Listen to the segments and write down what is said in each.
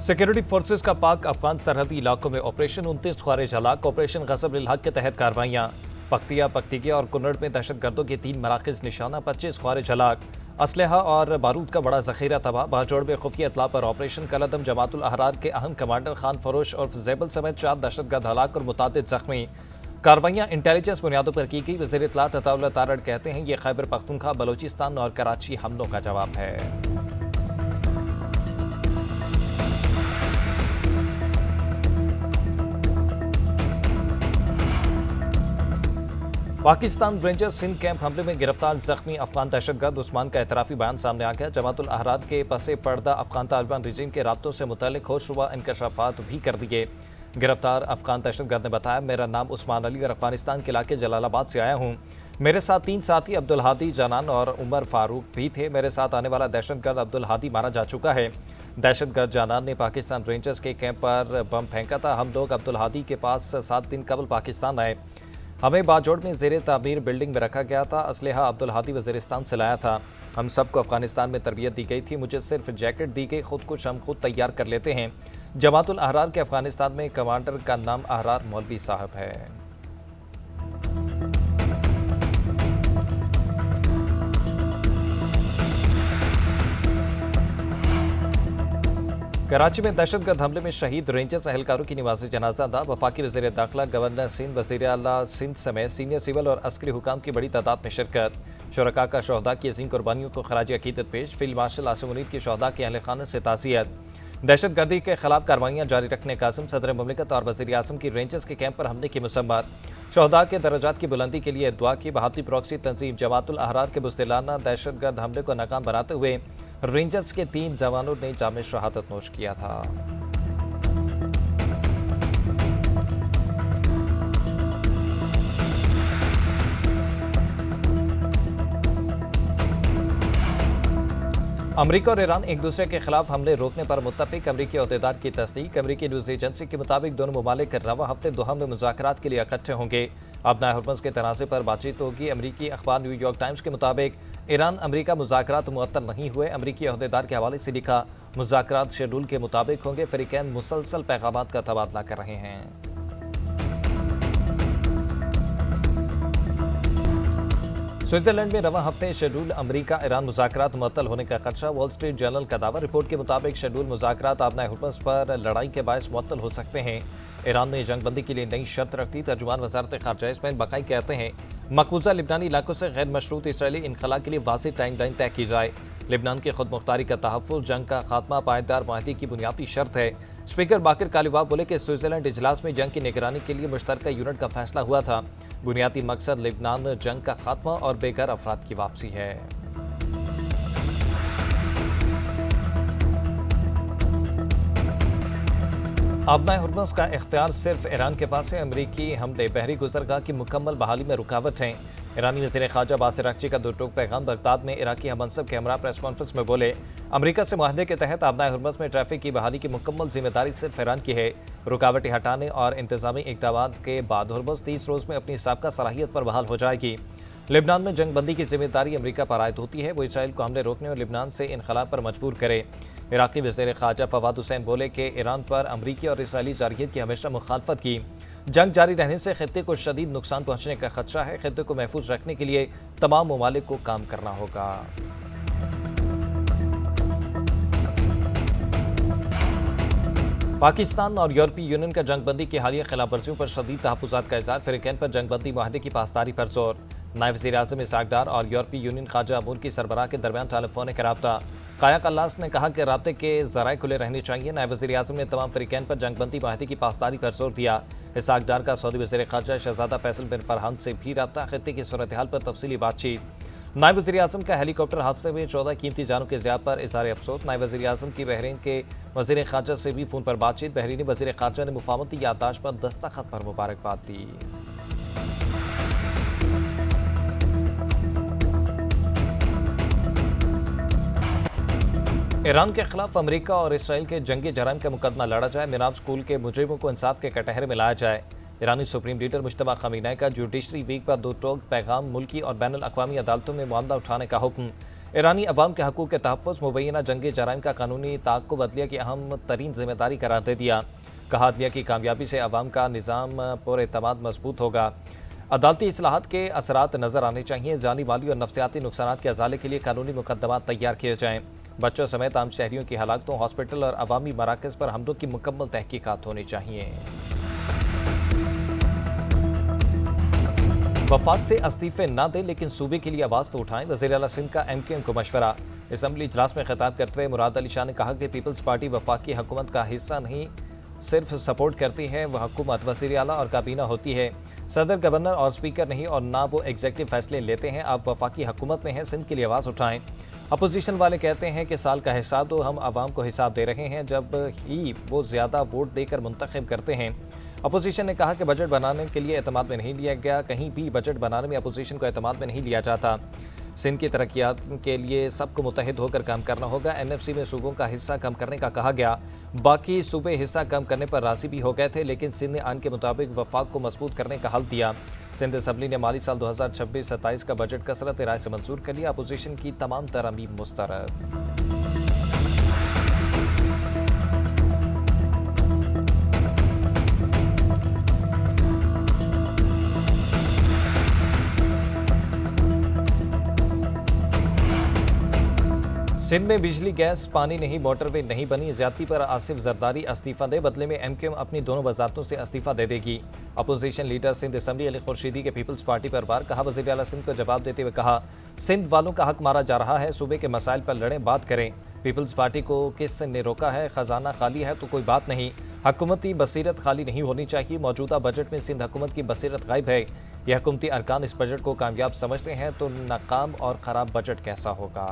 Security forces का पाक अफगान सरहदी इलाकों में ऑपरेशन 29 ख्वारिज हलाक। ऑपरेशन गज़ब-उल हक के तहत कार्रवाइयाँ। पख्तिया, पख्तिगिया और कुन्नड़ में दहशतगर्दों के 3 मराकज़ निशाना, 25 ख्वारिज हलाक। असलहा और बारूद का बड़ा जखीरा तबाह। बाजोड़ में खुफिया इत्तला पर ऑपरेशन कलअदम जमातुल अहरार के अहम कमांडर खान फरोश और जैबल समेत 4 दहशतगर्द हलाक और मुतादिद जख्मी। कार्रवाइयाँ इंटेलिजेंस बुनियादों पर की गई। वज़ीर इत्तलात अताउल्लाह तारड़ कहते हैं ये खैबर पख्तूनख्वा, बलोचिस्तान और कराची हमलों का जवाब है। पाकिस्तान रेंजर्स सिंध कैंप हमले में गिरफ्तार जख्मी अफगान दहशतगर्द उस्मान का एतराफी बयान सामने आ गया। जमातुल अहरार के पसे पर्दा अफगान तालिबान रजीम के राब्तों से मुतल्लिक होशरुबा इंकशाफात भी कर दिए। गिरफ्तार अफगान दहशतगर्द ने बताया, मेरा नाम उस्मान अली और अफगानिस्तान के इलाके जलालाबाद से आया हूँ। मेरे साथ 3 साथी अब्दुल हादी जनान और उमर फारूक भी थे। मेरे साथ आने वाला दहशतगर्द अब्दुल हादी मारा जा चुका है। दहशतगर्द जनान ने पाकिस्तान रेंजर्स के कैंप पर बम फेंका था। हम लोग अब्दुल हादी के पास 7 दिन कबल पाकिस्तान आए। हमें बाजोड़ में ज़ेरे तामीर बिल्डिंग में रखा गया था। असलहा अब्दुल हादी वज़ीरिस्तान से लाया था। हम सबको अफगानिस्तान में तरबियत दी गई थी। मुझे सिर्फ जैकेट दी गई, खुद कुछ हम खुद तैयार कर लेते हैं। जमातुल अहरार के अफगानिस्तान में कमांडर का नाम अहरार मौलवी साहब है। कराची में दहशतगर्द हमले में शहीद रेंजर्स एहलकारों की नमाज़ जनाजा अदा। वफाकी वज़ीर दाखिला, गवर्नर सिंध, वज़ीर आला सिंध समेत सीनियर सिविल और अस्करी हुकाम की बड़ी तादाद में शिरकत। शुरका का शहदा की अजीम कुर्बानियों को खराज अकीदत पेश। फील्ड मार्शल आसिम मुनीर की शहदा के अहल खाना से ताज़ियत। दहशतगर्दी के खिलाफ कार्रवाइयाँ जारी रखने कासिम सदर मुमलिकत और वज़ीर आज़म की रेंजर्स के कैंप पर हमले की मुसम्मत। शहदा के दर्जात की बुलंदी के लिए दुआ की। बहाती प्रॉक्सी तंजीम जमातुल अहरार के बुज़दिलाना दहशतगर्द हमले को नाकाम बनाते हुए रेंजर्स के 3 जवानों ने जाम शहादत नोश किया था। अमरीका और ईरान एक दूसरे के खिलाफ हमले रोकने पर मुत्तफिक। अमरीकी अहदेदार की तस्दीक। अमरीकी न्यूज़ एजेंसी के मुताबिक दोनों ममालिक रवा हफ्ते दोहा में मुज़ाकरात के लिए इकट्ठे होंगे। अपना हुर्मुज़ के तनाज़े पर बातचीत होगी। अमरीकी अखबार न्यूयॉर्क टाइम्स के मुताबिक ईरान अमरीका मुज़ाकरात मुअत्तल नहीं हुए। अमरीकी अहदेदार के हवाले से लिखा, मुज़ाकरात शेड्यूल के मुताबिक होंगे। फ़रीक़ैन मुसलसल पैगामात का तबादला कर रहे हैं। स्विट्जरलैंड में रवा हफ्ते शेड्यूल अमरीका ईरान मुज़ाकरात मुअत्तल होने का खदशा। वॉल स्ट्रीट जर्नल का दावा। रिपोर्ट के मुताबिक शेड्यूल मुज़ाकरात आबनाए हुर्मुज़ पर लड़ाई के बायस मुअत्तल हो सकते हैं। ईरान ने जंगबंदी के लिए नई शर्त रख दी। तर्जुमान वज़ारत ख़ारजा इसमाइल बकाई कहते हैं, मकबूजा लिबनानी इलाकों से गैर मशरूत इसराइली इनखला के लिए वाज़ेह टाइमलाइन तय की जाए। लिबनान की खुद मुख्तारी का तहफ़्फ़ुज़, जंग का खात्मा पायदार माहदी की बुनियादी शर्त है। स्पीकर बाकिर कालिबाफ बोले कि स्विट्जरलैंड इजलास में जंग की निगरानी के लिए मुश्तरका यूनिट का फैसला हुआ था। बुनियादी मकसद लिबनान में जंग का खात्मा और बेघर अफराद की वापसी है। आबनाए हुर्मुज़ का इख्तियार सिर्फ ईरान के पास है। अमरीकी हमले बहरी गुजरगाह की मुकम्मल बहाली में रुकावट हैं। ईरानी वज़ीर ख़ारजा बासिर अक़ची का 2 टूक पैगाम। बगदाद में इराकी हममनसब के हमरा प्रेस कॉन्फ्रेंस में बोले, अमरीका से मुआहदे के तहत आबनाए हुर्मुज़ में ट्रैफिक की बहाली की मुकम्मल जिम्मेदारी सिर्फ ईरान की है। रुकावटें हटाने और इंतजामी इक़दामात के बाद हुर्मुज़ 30 रोज़ में अपनी साबका सलाहियत पर बहाल हो जाएगी। लिबनान में जंगबंदी की जिम्मेदारी अमरीका पर आयद होती है। वो इसराइल को हमले रोकने और लिबनान से इनखला पर मजबूर करे। इराकी वज़ीर ख़ारजा फवाद हुसैन बोले कि ईरान पर अमरीकी और इसराइली जारहियत की हमेशा मुखालफत की। जंग जारी रहने से खित्ते को शदीद नुकसान पहुँचने का खदशा है। खित्ते को महफूज रखने के लिए तमाम ममालिक को काम करना होगा। पाकिस्तान और यूरोपीय यूनियन का जंगबंदी की हालिया खिलाफ वर्जियों पर शदीद तहफ़्फ़ुज़ात का इज़हार। फ़रीक़ैन पर जंगबंदी मुआहदे की पासदारी पर जोर। नायब वज़ीर आज़म इसहाक़ डार और यूरोपीय यूनियन ख़ारजा अमूर की सरबराह के दरमियान टेलीफोनिक राब्ता। काया कल्लास ने कहा कि राब्ते के ज़राए खुले रहने चाहिए। नायब वज़ीर आज़म ने तमाम फ़रीक़ैन पर जंगबंदी मुआहदे की पासदारी पर जोर दिया। इसहाक़ डार का सऊदी वज़ीर ख़ारजा शहज़ादा फ़ैसल बिन फ़रहान से भी राब्ता। ख़ित्ते की सूरत हाल पर तफसीली बातचीत। नायब वज़ीर आज़म का हेलीकॉप्टर हादसे में 14 कीमती जानों के ज़ियाद पर इज़हार अफ़सोस। नायब वज़ीर आज़म की बहरीन के वज़ीर ख़ारजा से भी फ़ोन पर बातचीत। बहरीनी वज़ीर ख़ारजा ने मुफ़ाहमती याददाश्त पर दस्तखत पर मुबारकबाद दी। ईरान के खिलाफ अमरीका और इसराइल के जंगी जराइम का मुकदमा लड़ा जाए। मिनाब स्कूल के मुजरिमों को इंसाफ के कटहरे में लाया जाए। ईरानी सुप्रीम लीडर मुश्तबा खमीनाई का जुडिशरी वीक पर 2 टोक पैगाम। मुल्की और बैनुल अक़वामी अदालतों में मामला उठाने का हुक्म। ईरानी अवाम के हकूक़ के तहफ़्फ़ुज़ मुबैना जंगी जराइम का कानूनी ताक़ुब अदलिया की अहम तरीन जिम्मेदारी करार दे दिया। कहा अदलिया की कामयाबी से अवाम का निज़ाम पुरएतमाद मजबूत होगा। अदालती इस्लाहात के असरात नजर आने चाहिए। जानी माली और नफसियाती नुकसानात के अजाले के लिए कानूनी मुकदमा तैयार किए जाएं। बच्चों समेत आम शहरियों की हलाकतों, हॉस्पिटल और अवामी मराकज़ पर हमलों की मुकम्मल तहकीकात होनी चाहिए। वफाक से इस्तीफे ना दें लेकिन सूबे के लिए आवाज़ तो उठाएं। वज़ीर आला सिंध का MKM को मशवरा। असम्बली इजलास में खिताब करते हुए मुराद अली शाह ने कहा कि पीपल्स पार्टी वफाकी हुकूमत का हिस्सा नहीं, सिर्फ सपोर्ट करती है। वह हुकूमत वज़ीर आला और काबीना होती है, सदर, गवर्नर और स्पीकर नहीं, और ना वो एग्जीक्यूटिव फैसले लेते हैं। आप वफाकी हुकूमत में हैं, सिंध के लिए आवाज़ उठाएं। अपोजिशन वाले कहते हैं कि साल का हिसाब दो, हम आवाम को हिसाब दे रहे हैं, जब ही वो ज़्यादा वोट देकर मुंतखब करते हैं। अपोजिशन ने कहा कि बजट बनाने के लिए एतमाद में नहीं लिया गया। कहीं भी बजट बनाने में अपोजिशन को एतमाद में नहीं लिया जाता। सिंध की तरक्यात के लिए सबको मुतहद होकर काम करना होगा। NFC में सूबों का हिस्सा कम करने का कहा गया। बाकी सूबे हिस्सा कम करने पर राजी भी हो गए थे, लेकिन सिंध ने आन के मुताबिक वफाक को मजबूत करने का हल दिया। सिंध असम्बली ने माली साल 2026-27 का बजट कसरत राय से मंजूर कर लिया। अपोजिशन की तमाम तरमीम मुस्तरद। सिंध में बिजली, गैस, पानी नहीं, मोटरवे नहीं बनी। ज्यादती पर आसिफ जरदारी इस्तीफा दे, बदले में MKM अपनी दोनों वजारतों से इस्तीफा दे देगी। Opposition leader Sindh assembly Ali Khurshidi के पीपल्स पार्टी पर वार। कहा वज़ीर आला सिंध को जवाब देते हुए कहा, सिंध वालों का हक मारा जा रहा है, सूबे के मसाइल पर लड़ें, बात करें। पीपल्स पार्टी को किस ने रोका है? खजाना खाली है तो कोई बात नहीं। हुकूमती बसीरत खाली नहीं होनी चाहिए। मौजूदा बजट में सिंध हुकूमत की बसीरत गायब है। यह हुकूमती अरकान इस बजट को कामयाब समझते हैं तो नाकाम और ख़राब बजट कैसा होगा।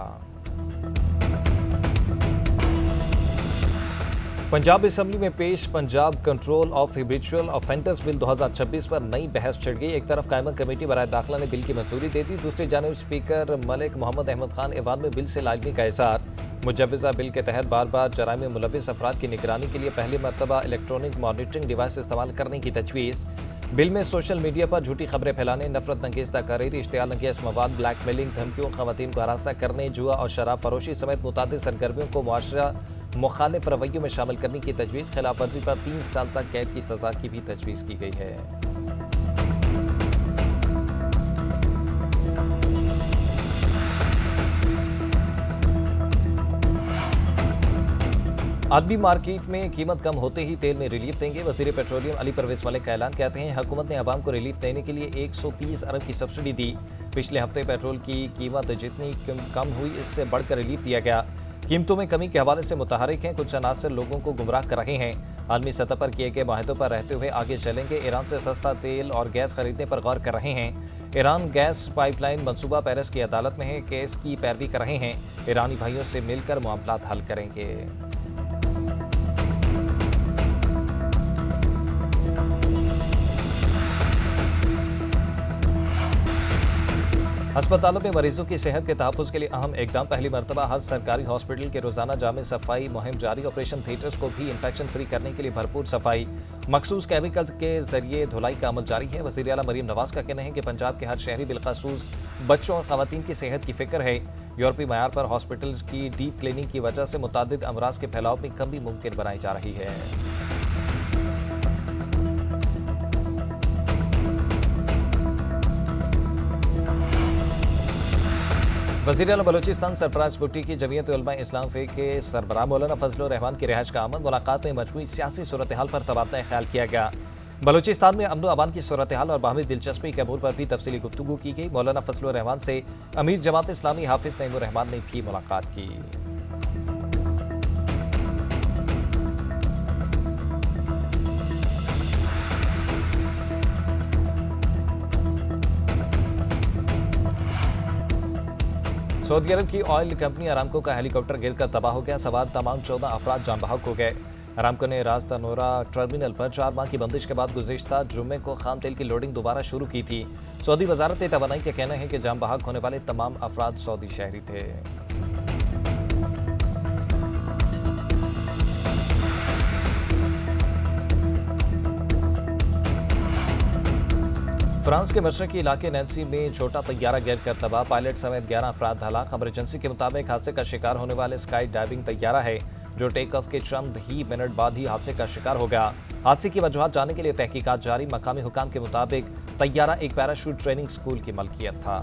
पंजाब असम्बली में पेश Punjab control of habitual offenders bill 2026 पर नई बहस छिड़ गई। एक तरफ कायमन कमेटी बराए दाखिला ने बिल की मंजूरी दे दी, दूसरी जानब स्पीकर मलिक मोहम्मद अहमद खान ऐवान में बिल से लाजमी का इज़हार। मुजव्वज़ा बिल के तहत बार बार जराइम में मुलविस अफराद की निगरानी के लिए पहली मरतबा इलेक्ट्रॉनिक मॉनिटरिंग डिवाइस इस्तेमाल करने की तजवीज़। बिल में सोशल मीडिया पर झूठी खबरें फैलाने, नफरत अंगेज़ तकारीर, इश्तियाल अंगेज़ मवाद, ब्लैकमेलिंग, धमकियों, खवातीन को हरासा करने, जुआ और शराब फरोशी समेत मुतादिद सरगर्मियों को मुआशरा मुखालिफ रवैयों में शामिल करने की तजवीज़। खिलाफ वर्जी पर 3 साल तक कैद की सज़ा की भी तजवीज़ की गई है। आदमी मार्केट में कीमत कम होते ही तेल में रिलीफ देंगे। वज़ीर पेट्रोलियम अली परवेज़ मलिक का ऐलान। कहते हैं हुकूमत ने अवाम को रिलीफ देने के लिए 130 अरब की सब्सिडी दी। पिछले हफ्ते पेट्रोल की कीमत जितनी कम हुई, इससे बढ़कर रिलीफ दिया गया। कीमतों में कमी के हवाले से मुतहरिक हैं। कुछ अनासर लोगों को गुमराह कर रहे हैं। आलमी सतह पर किए गए माहिदों पर रहते हुए आगे चलेंगे। ईरान से सस्ता तेल और गैस खरीदने पर गौर कर रहे हैं। ईरान गैस पाइपलाइन मंसूबा पेरिस की अदालत में है, केस की पैरवी कर रहे हैं। ईरानी भाइयों से मिलकर मामलात हल करेंगे। अस्पतालों में मरीजों की सेहत के तहफ़्फ़ुज़ के लिए अहम इक़दाम। पहली मरतबा हर सरकारी हॉस्पिटल के रोज़ाना जामे सफाई मुहिम जारी। ऑपरेशन थिएटर्स को भी इन्फेक्शन फ्री करने के लिए भरपूर सफाई। मखसूस केमिकल्स के जरिए धुलाई का अमल जारी है। वज़ीर आला मरीम नवाज का कहना है कि पंजाब के हर शहरी बिलखसूस बच्चों और ख़वातीन की सेहत की फ़िक्र है। यूरोपीय मयार पर हॉस्पिटल्स की डीप क्लीनिंग की वजह से मुतादिद अमराज के फैलाव में कमी मुमकिन बनाई जा रही है। वज़ीर आला बलूचिस्तान सरफराज भुट्टी की जमीयत उलमा इस्लाम फ़े के सरबराह मौलाना फजलुर रहमान की रिहाइश का आमद। मुलाकात में मजमूई सियासी सूरत हाल पर तबादला ख्याल किया गया। बलूचिस्तान में अमन व अमान की सूरत हाल और बाहमी दिलचस्पी के अमूर पर भी तफसीली गुफ्तगू की गई। मौलाना फजलुर रहमान से अमीर जमात इस्लामी हाफिज नईमुर रहमान ने भी मुलाकात की। सऊदी अरब की ऑयल कंपनी अरामको का हेलीकॉप्टर गिरकर तबाह हो गया। सवार तमाम 14 अफराद जान बहक हो गए। अरामको ने रास तनोरा टर्मिनल पर 4 माह की बंदिश के बाद गुज़िश्ता जुम्मे को खाम तेल की लोडिंग दोबारा शुरू की थी। सऊदी वजारत तवानाई का कहना है कि जान बहक होने वाले तमाम अफराद सऊदी शहरी थे। फ्रांस के मशरकी इलाके नैन्सी में छोटा तैयारा गिर कर तबाह, पायलट समेत 11 अफराद हलाक। खबर एजेंसी के मुताबिक हादसे का शिकार होने वाले स्काई डाइविंग तैयारा है जो टेक ऑफ के चंद ही मिनट बाद ही हादसे का शिकार हो गया। हादसे की वजूहत जानने के लिए तहकीकात जारी। मकामी हुकाम के मुताबिक तैयारा एक पैराशूट ट्रेनिंग स्कूल की मलकियत था।